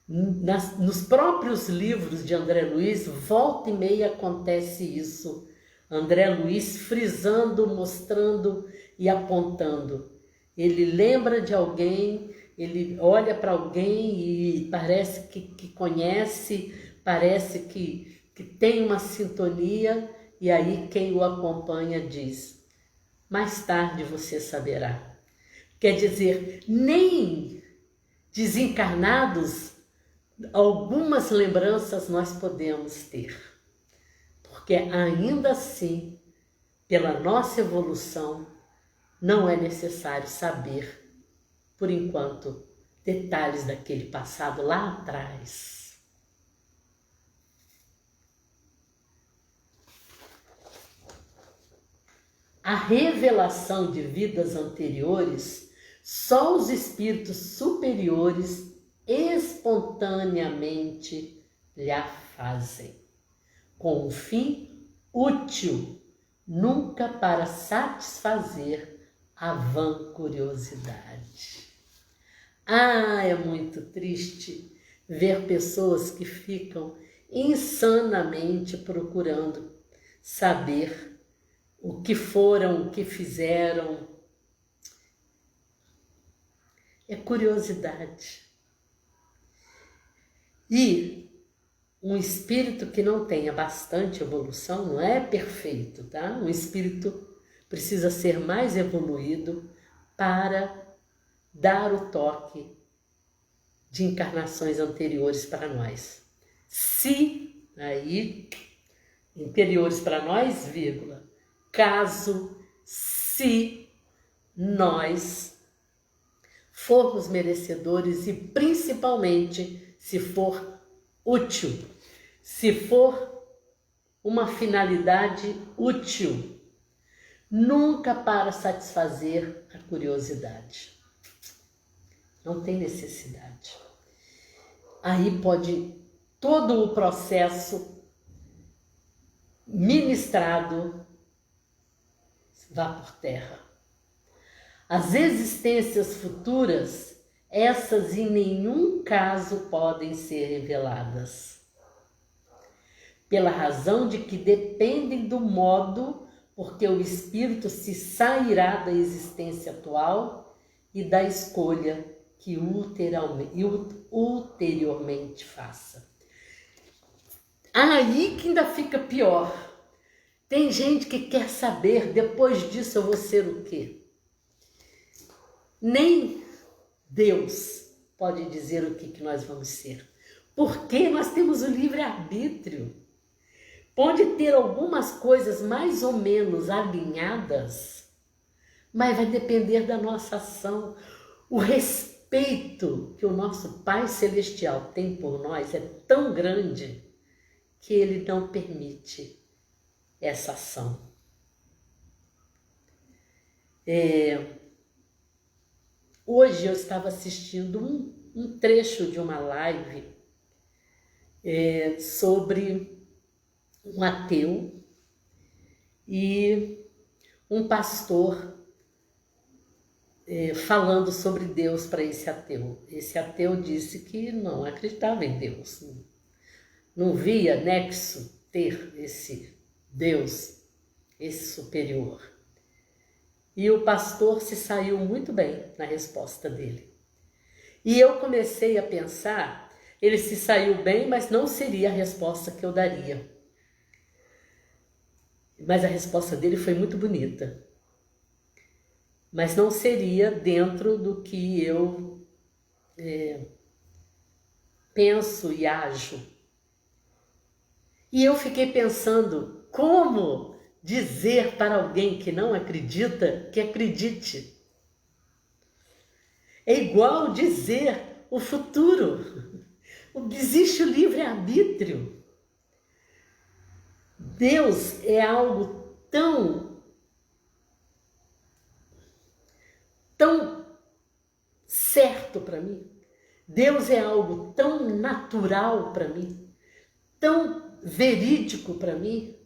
Nos próprios livros de André Luiz, volta e meia acontece isso. André Luiz frisando, mostrando e apontando. Ele lembra de alguém, ele olha para alguém e parece que conhece, parece que tem uma sintonia, e aí quem o acompanha diz: mais tarde você saberá. Quer dizer, nem desencarnados, algumas lembranças nós podemos ter, porque ainda assim, pela nossa evolução, não é necessário saber, por enquanto, detalhes daquele passado lá atrás. A revelação de vidas anteriores, só os espíritos superiores espontaneamente lhe fazem, com um fim útil, nunca para satisfazer a vã curiosidade. É muito triste ver pessoas que ficam insanamente procurando saber o que foram, o que fizeram. É curiosidade. E um espírito que não tenha bastante evolução não é perfeito, tá? Um espírito precisa ser mais evoluído para dar o toque de encarnações anteriores para nós. Se, aí, anteriores para nós, vírgula, caso, se nós formos merecedores e principalmente se for útil, se for uma finalidade útil, nunca para satisfazer a curiosidade. Não tem necessidade. Aí pode todo o processo ministrado vá por terra. As existências futuras, essas em nenhum caso podem ser reveladas. pela razão de que dependem do modo porque o espírito se sairá da existência atual e da escolha que ulteriormente faça. Aí que ainda fica pior. Tem gente que quer saber, depois disso eu vou ser o quê? Nem Deus pode dizer o que nós vamos ser. Porque nós temos o livre-arbítrio. Pode ter algumas coisas mais ou menos alinhadas, mas vai depender da nossa ação. O respeito que o nosso Pai Celestial tem por nós é tão grande que Ele não permite essa ação. Hoje eu estava assistindo um trecho de uma live sobre um ateu e um pastor falando sobre Deus para esse ateu. Esse ateu disse que não acreditava em Deus, não via nexo ter esse Deus, esse superior. E o pastor se saiu muito bem na resposta dele. E eu comecei a pensar, ele se saiu bem, mas não seria a resposta que eu daria. Mas a resposta dele foi muito bonita. Mas não seria dentro do que eu penso e ajo. E eu fiquei pensando, como dizer para alguém que não acredita que acredite? É igual dizer o futuro. Existe o livre-arbítrio. Deus é algo tão certo para mim. Deus é algo tão natural para mim, tão verídico para mim,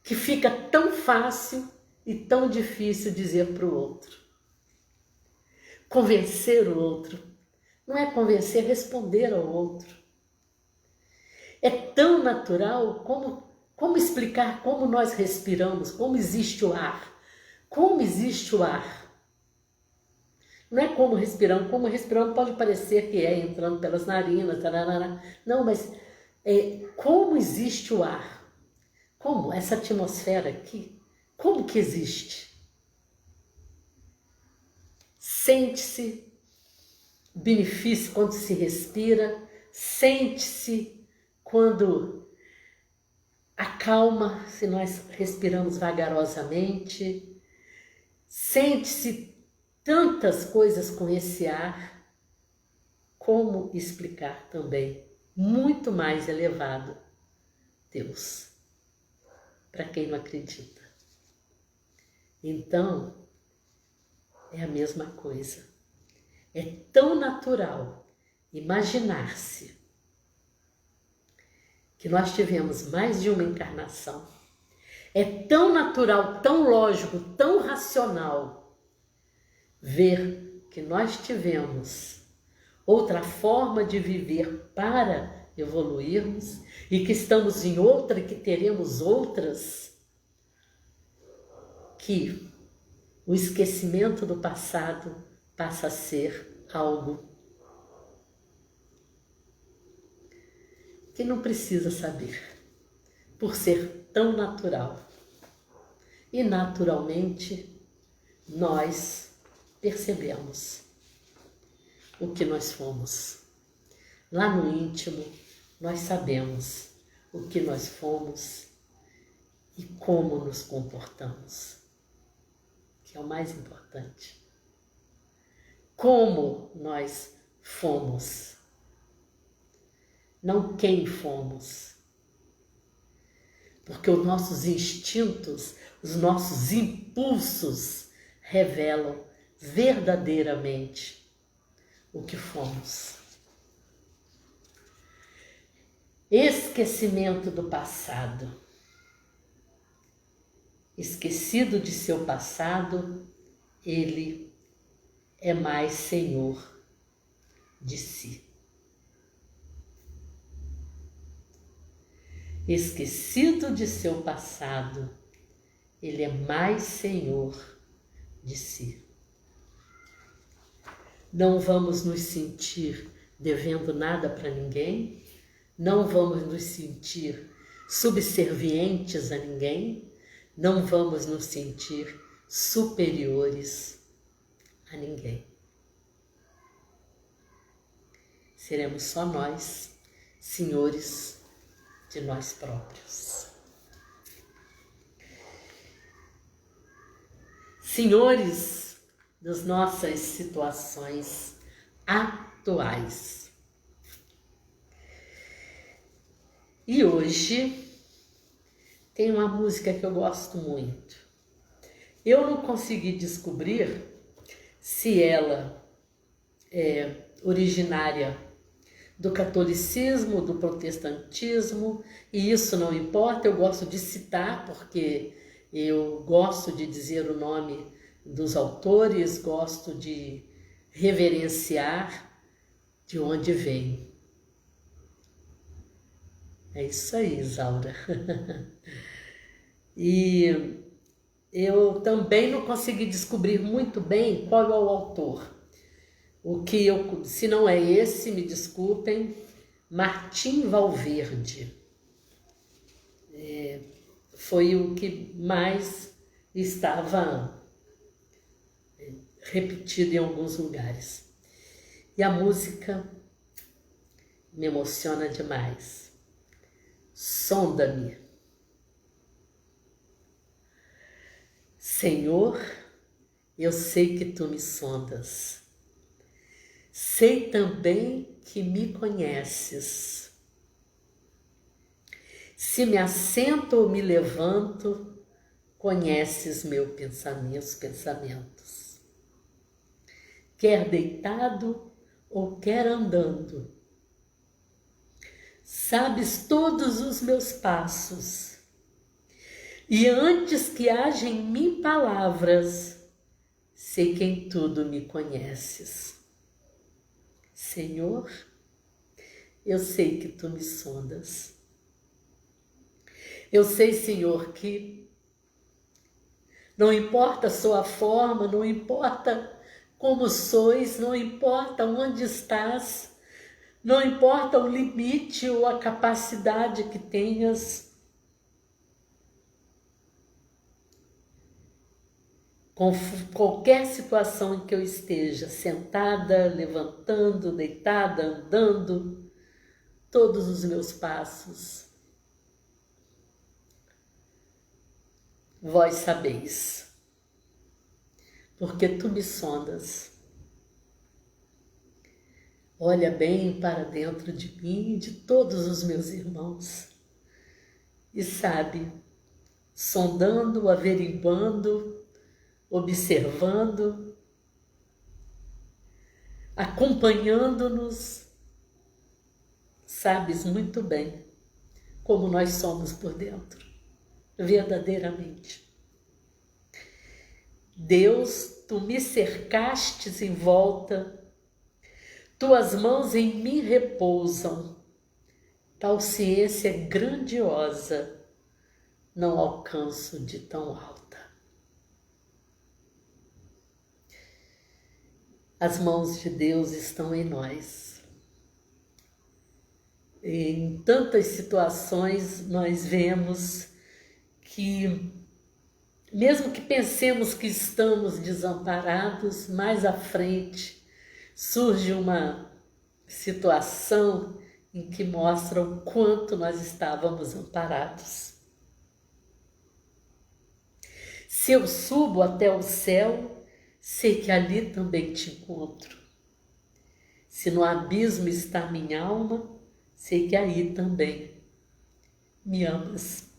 que fica tão fácil e tão difícil dizer para o outro. Convencer o outro. Não é convencer, responder ao outro. É tão natural como explicar como nós respiramos, como existe o ar. Como existe o ar. Não é como respiramos pode parecer que é entrando pelas narinas, tararara. Não, mas como existe o ar? Como essa atmosfera aqui? Como que existe? Sente-se o benefício quando se respira, sente-se quando acalma, se nós respiramos vagarosamente, sente-se tantas coisas com esse ar. Como explicar também, muito mais elevado, Deus, para quem não acredita. Então, é a mesma coisa. É tão natural imaginar-se que nós tivemos mais de uma encarnação. É tão natural, tão lógico, tão racional ver que nós tivemos outra forma de viver para evoluirmos e que estamos em outra e que teremos outras, que o esquecimento do passado passa a ser algo que não precisa saber, por ser tão natural. E naturalmente nós percebemos o que nós fomos. Lá no íntimo, nós sabemos o que nós fomos e como nos comportamos, que é o mais importante. Como nós fomos, não quem fomos. Porque os nossos instintos, os nossos impulsos revelam verdadeiramente o que fomos. Esquecimento do passado. Esquecido de seu passado, ele é mais senhor de si. Esquecido de seu passado, ele é mais senhor de si. Não vamos nos sentir devendo nada para ninguém, não vamos nos sentir subservientes a ninguém, não vamos nos sentir superiores a ninguém. Seremos só nós, senhores de nós próprios. Senhores das nossas situações atuais. E hoje tem uma música que eu gosto muito. Eu não consegui descobrir se ela é originária do catolicismo, do protestantismo, e isso não importa, eu gosto de citar porque eu gosto de dizer o nome dos autores, gosto de reverenciar de onde vem. É isso aí, Isaura. E eu também não consegui descobrir muito bem qual é o autor. Se não é esse, me desculpem, Martim Valverde. Foi o que mais estava repetido em alguns lugares. E a música me emociona demais. Sonda-me. Senhor, eu sei que tu me sondas. Sei também que me conheces. Se me assento ou me levanto, conheces meus pensamentos. Quer deitado ou quer andando, sabes todos os meus passos. E antes que haja em mim palavras, sei que em tudo me conheces. Senhor, eu sei que tu me sondas. Eu sei, Senhor, que não importa a sua forma, não importa como sois, não importa onde estás, não importa o limite ou a capacidade que tenhas, com qualquer situação em que eu esteja, sentada, levantando, deitada, andando, todos os meus passos, vós sabeis, porque tu me sondas. Olha bem para dentro de mim e de todos os meus irmãos e sabe, sondando, averiguando, observando, acompanhando-nos, sabes muito bem como nós somos por dentro, verdadeiramente. Deus, tu me cercastes em volta, tuas mãos em mim repousam, tal ciência grandiosa não alcanço de tão alta. As mãos de Deus estão em nós. Em tantas situações nós vemos que, mesmo que pensemos que estamos desamparados, mais à frente surge uma situação em que mostra o quanto nós estávamos amparados. Se eu subo até o céu, sei que ali também te encontro. Se no abismo está minha alma, sei que aí também me amas.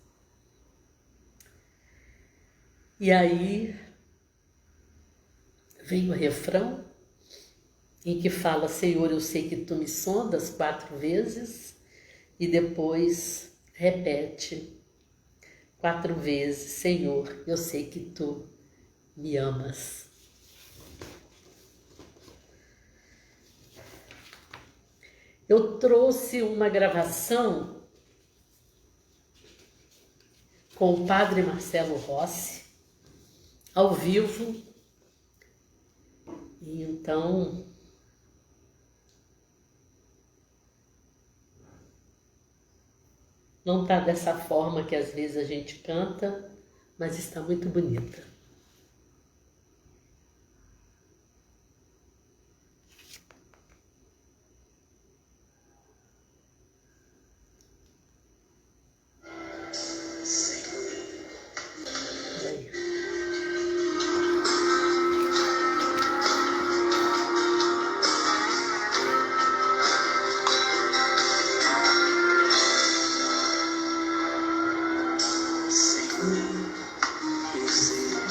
E aí vem o refrão, em que fala, Senhor, eu sei que tu me sondas 4 vezes, e depois repete 4 vezes, Senhor, eu sei que tu me amas. Eu trouxe uma gravação com o Padre Marcelo Rossi, ao vivo. E então, não está dessa forma que às vezes a gente canta, mas está muito bonita. Eu sei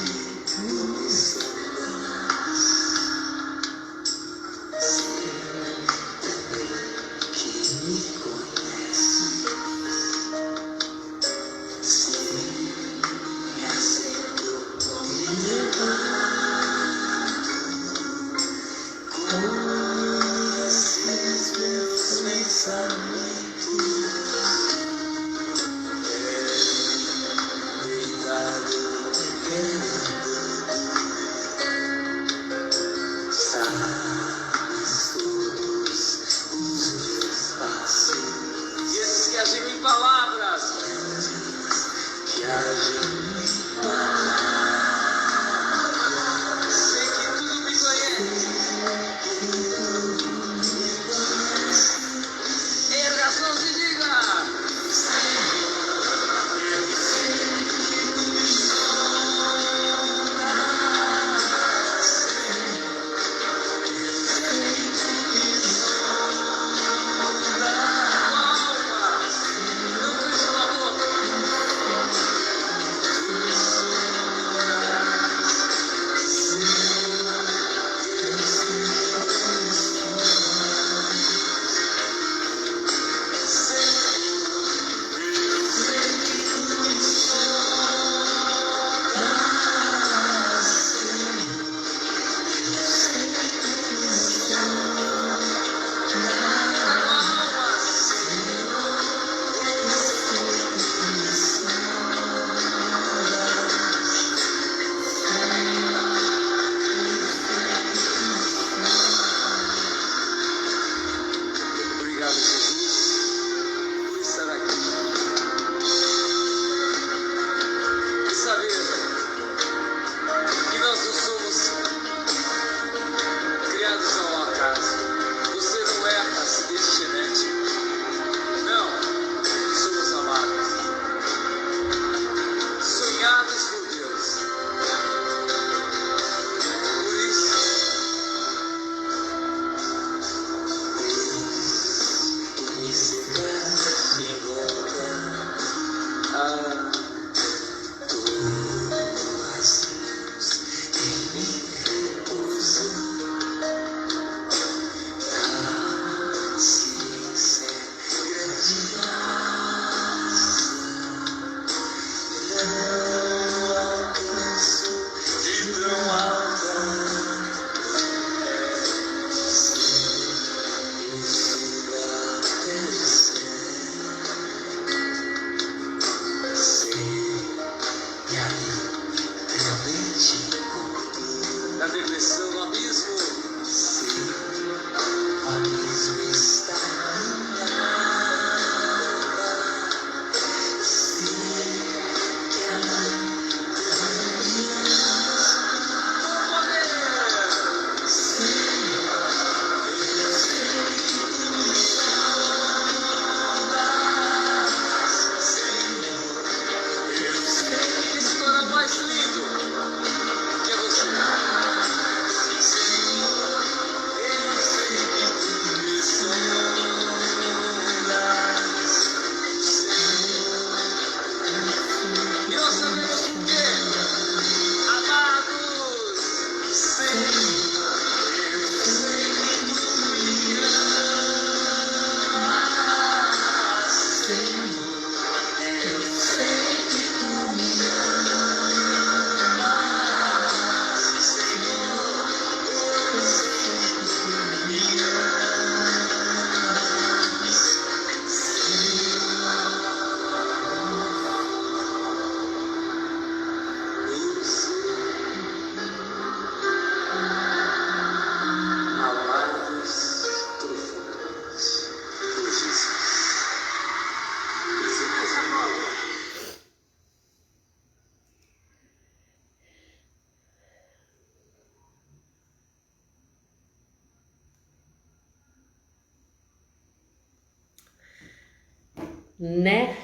Né?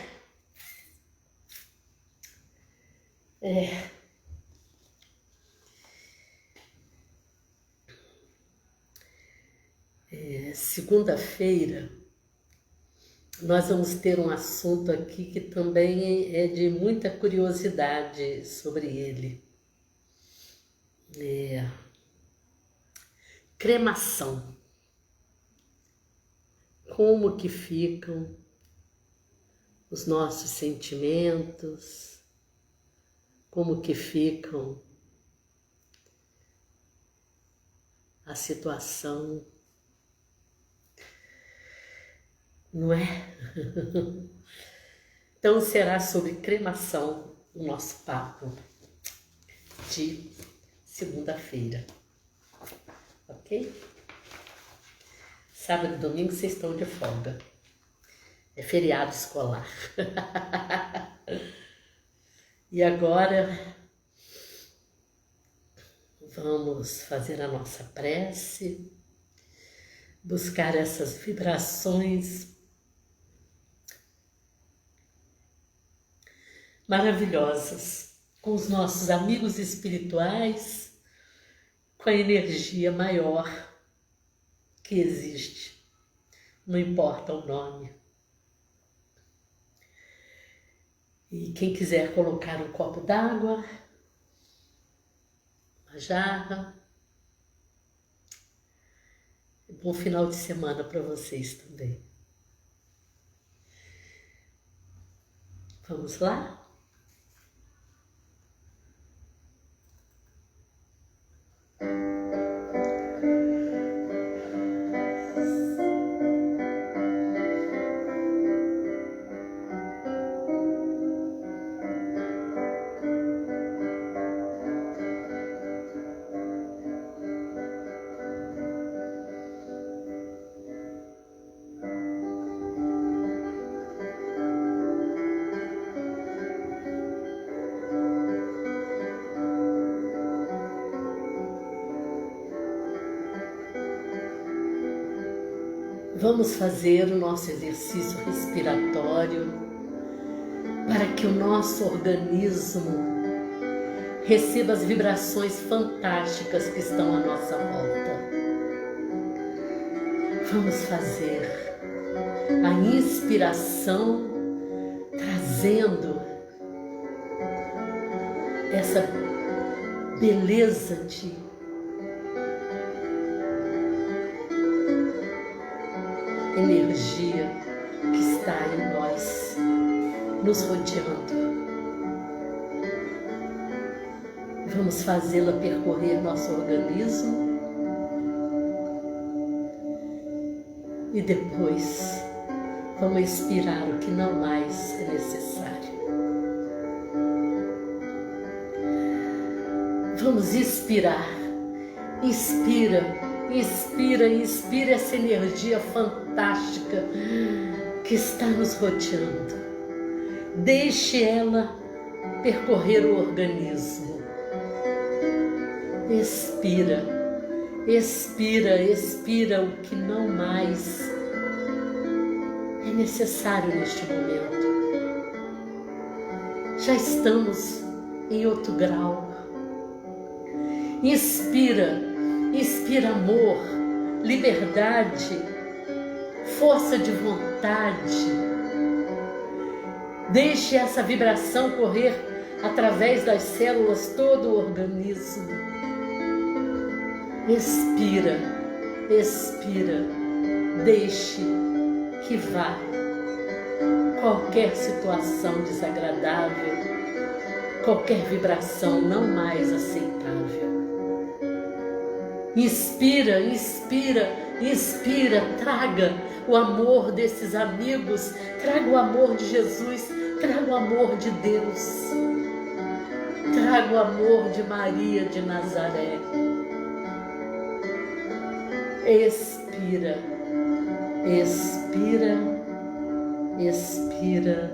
Segunda-feira, nós vamos ter um assunto aqui que também é de muita curiosidade sobre ele. Cremação. Como que ficam os nossos sentimentos, como que ficam a situação, não é? Então será sobre cremação o nosso papo de segunda-feira, ok? Sábado e domingo vocês estão de folga, é feriado escolar. E agora vamos fazer a nossa prece, buscar essas vibrações maravilhosas com os nossos amigos espirituais, com a energia maior que existe, não importa o nome. E quem quiser colocar um copo d'água, uma jarra, bom final de semana para vocês também. Vamos lá? Vamos fazer o nosso exercício respiratório para que o nosso organismo receba as vibrações fantásticas que estão à nossa volta. Vamos fazer a inspiração trazendo essa beleza de energia que está em nós, nos rodeando. Vamos fazê-la percorrer nosso organismo e depois vamos expirar o que não mais é necessário. Vamos expirar. Inspira, inspira, inspira essa energia fantástica que está nos rodeando. Deixe ela percorrer o organismo. Expira, expira, expira o que não mais é necessário neste momento. Já estamos em outro grau. Inspira, inspira amor, liberdade, força de vontade. Deixe essa vibração correr através das células todo o organismo. Expira, expira, deixe que vá qualquer situação desagradável, qualquer vibração não mais aceitável. Inspira, inspira, inspira, traga o amor desses amigos, traga o amor de Jesus, traga o amor de Deus, traga o amor de Maria de Nazaré. Expira, expira, expira,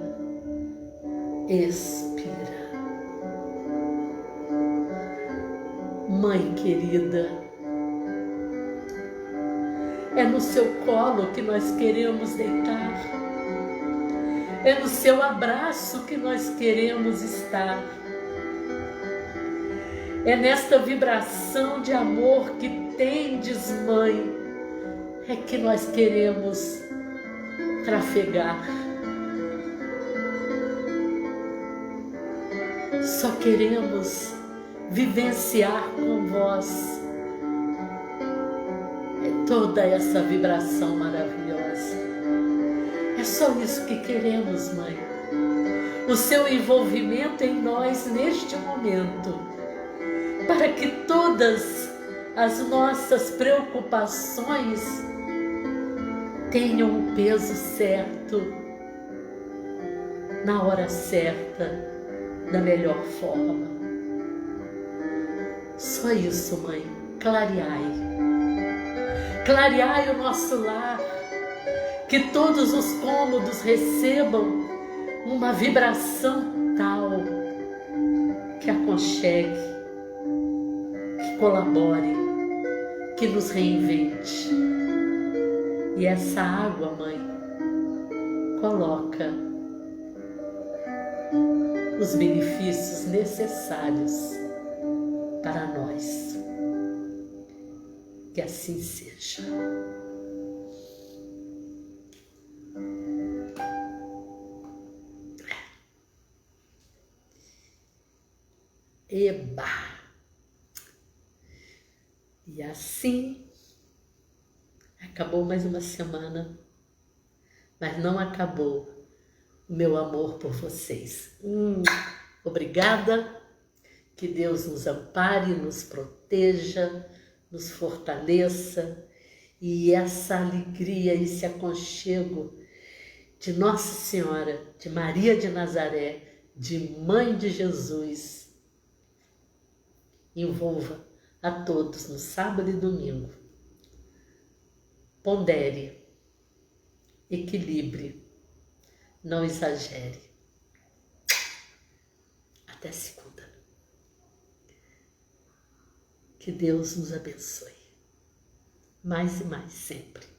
expira. Mãe querida, é no seu colo que nós queremos deitar, é no seu abraço que nós queremos estar, é nesta vibração de amor que tendes, mãe, é que nós queremos trafegar. Só queremos vivenciar com vós toda essa vibração maravilhosa. É só isso que queremos, mãe. O seu envolvimento em nós neste momento, para que todas as nossas preocupações tenham o peso certo, na hora certa, da melhor forma. Só isso, mãe. Clareai. Clareai o nosso lar. Que todos os cômodos recebam uma vibração tal que aconchegue, que colabore, que nos reinvente. E essa água, mãe, coloca os benefícios necessários para nós. Que assim seja. Eba! E assim acabou mais uma semana, mas não acabou o meu amor por vocês. Obrigada, que Deus nos ampare, nos proteja, nos fortaleça, e essa alegria, esse aconchego de Nossa Senhora, de Maria de Nazaré, de Mãe de Jesus, envolva a todos no sábado e domingo. Pondere, equilibre, não exagere. Até segunda. Que Deus nos abençoe. Mais e mais sempre.